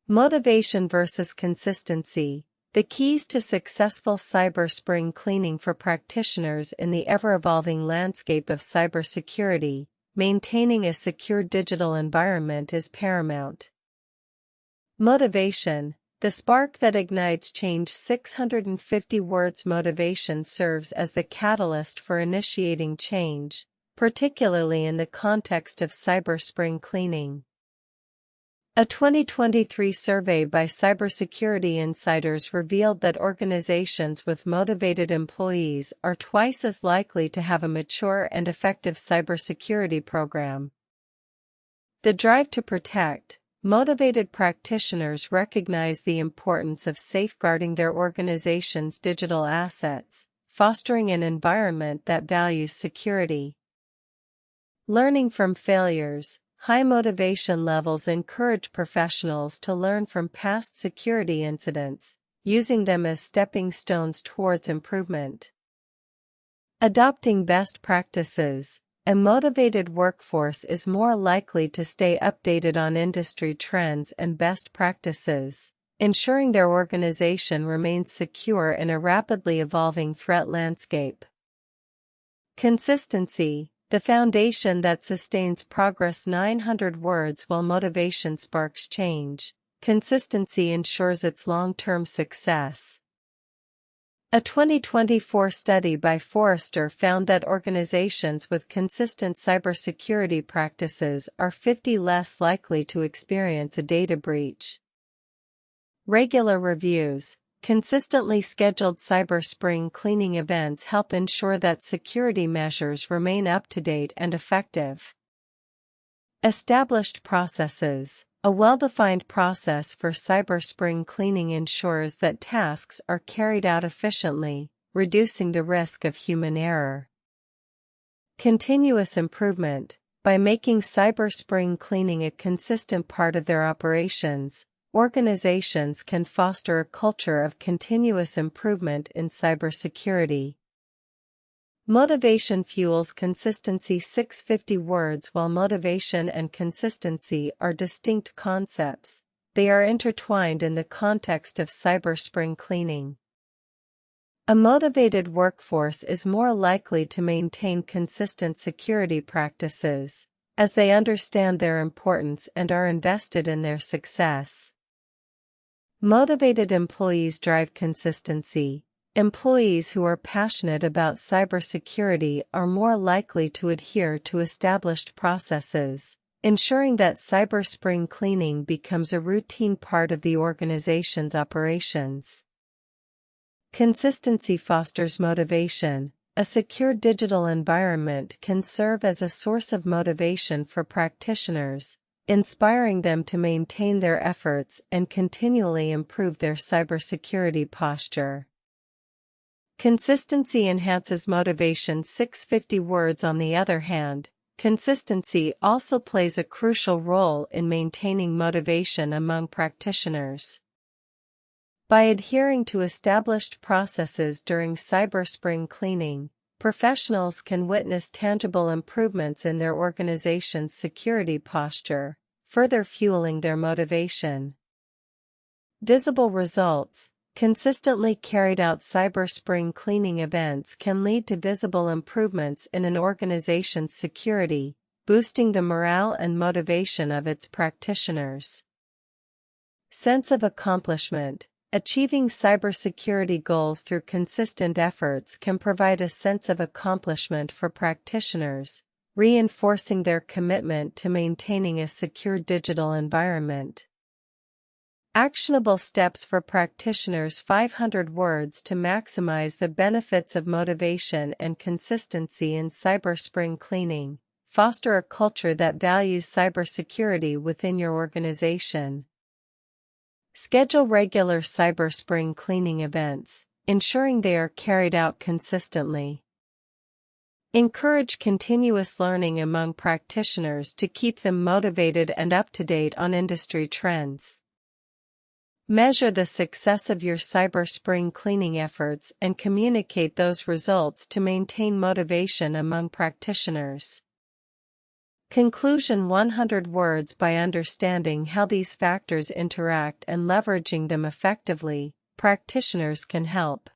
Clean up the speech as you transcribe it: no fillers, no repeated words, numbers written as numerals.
Motivation versus consistency. The keys to successful cyber spring cleaning for practitioners in the ever-evolving landscape of cybersecurity. Maintaining a secure digital environment is paramount. Motivation. The spark that ignites change. 650 words. Motivation serves as the catalyst for initiating change, particularly in the context of cyber spring cleaning. A 2023 survey by Cybersecurity Insiders revealed that organizations with motivated employees are twice as likely to have a mature and effective cybersecurity program. The drive to protect. Motivated practitioners recognize the importance of safeguarding their organization's digital assets, fostering an environment that values security. Learning from failures. High motivation levels encourage professionals to learn from past security incidents, using them as stepping stones towards improvement. Adopting best practices. A motivated workforce is more likely to stay updated on industry trends and best practices, ensuring their organization remains secure in a rapidly evolving threat landscape. Consistency. The foundation that sustains progress. 900 words. While motivation sparks change, consistency ensures its long-term success. A 2024 study by Forrester found that organizations with consistent cybersecurity practices are 50% less likely to experience a data breach. Regular reviews. Consistently scheduled cyber spring cleaning events help ensure that security measures remain up to date and effective. Established processes. A well-defined process for cyber spring cleaning ensures that tasks are carried out efficiently, reducing the risk of human error. Continuous improvement. By making cyber spring cleaning a consistent part of their operations, organizations can foster a culture of continuous improvement in cybersecurity. Motivation fuels consistency. 650 words. While motivation and consistency are distinct concepts, they are intertwined in the context of cyber spring cleaning. A motivated workforce is more likely to maintain consistent security practices, as they understand their importance and are invested in their success. Motivated employees drive consistency. Employees who are passionate about cybersecurity are more likely to adhere to established processes, ensuring that cyber spring cleaning becomes a routine part of the organization's operations. Consistency fosters motivation. A secure digital environment can serve as a source of motivation for practitioners, inspiring them to maintain their efforts and continually improve their cybersecurity posture. Consistency enhances motivation. 650 words. On the other hand, consistency also plays a crucial role in maintaining motivation among practitioners. By adhering to established processes during cyber spring cleaning, professionals can witness tangible improvements in their organization's security posture, further fueling their motivation. Visible results. Consistently carried out cyber spring cleaning events can lead to visible improvements in an organization's security, boosting the morale and motivation of its practitioners. Sense of accomplishment. Achieving cybersecurity goals through consistent efforts can provide a sense of accomplishment for practitioners, reinforcing their commitment to maintaining a secure digital environment. Actionable steps for practitioners. 500 words. To maximize the benefits of motivation and consistency in cyber spring cleaning, foster a culture that values cybersecurity within your organization. Schedule regular cyber spring cleaning events, ensuring they are carried out consistently. Encourage continuous learning among practitioners to keep them motivated and up to date on industry trends. Measure the success of your cyber spring cleaning efforts and communicate those results to maintain motivation among practitioners. Conclusion: 100 words. By understanding how these factors interact and leveraging them effectively, practitioners can help